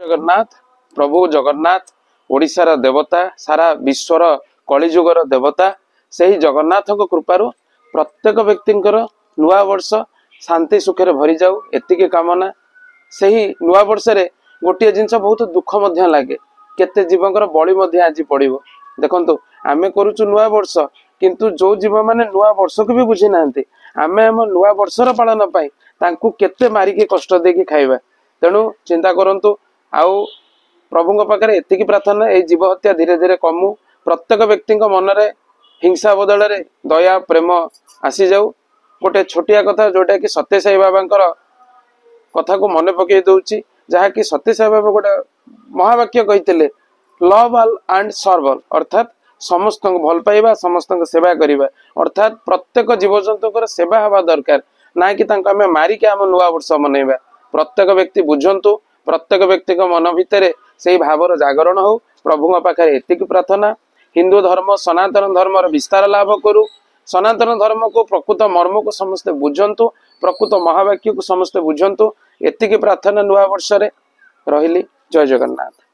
जगन्नाथ प्रभु जगन्नाथ ओडिशार देवता सारा विश्वर कलिजुगर देवता से ही जगन्नाथ कृपारू प्रत्येक व्यक्तिंकर नुआ वर्ष शांति सुखे भरी जाऊ एतिकी कामना। से ही नुआ वर्ष रे गोटे जिनस बहुत दुख मध्य लगे केते जीवंकर बलि मध्य आज पड़ो देखंतु आमे करूचु नुआ वर्ष किंतु जो जीव माने नुआ वर्ष को भी बुझी नांती आमे हम नुआ वर्षर पालन पाई तांकु केते मारिके कष्ट देकी खाइबा। तेणु चिंता करंतु आउ प्रभुଙ୍କ पाखरे एतिकी प्रार्थना ए जीव हत्या धीरे धीरे कमु प्रत्येक व्यक्ति मन रे हिंसा बदल रे दया प्रेम आसी जाऊ। गोटे छोटिया कथा जोटा कि सत्य साई बाबांकर कथा को मन पकई दउची जहाँकि सत्य साई बाबा गोटे महावाक्य कहते love all and serve all अर्थात समस्त भल पाइबा समस्त सेवा करिबा अर्थात प्रत्येक जीवजंतु सेवा हवा दरकार ना कि आम मारिक आम नुआ वर्ष मनइबा। प्रत्येक व्यक्ति बुझंतु प्रत्येक व्यक्ति मन भितर से भावर जागरण हो प्रभु पाखे एतिक प्रार्थना। हिंदू धर्म सनातन धर्म विस्तार लाभ करू सनातन धर्म को प्रकृत मर्म को समस्ते बुझंतु प्रकृत महावाक्य को समस्ते बुझंतु एतिकी प्रार्थना नुआ वर्ष रे रहिली। जय जगन्नाथ।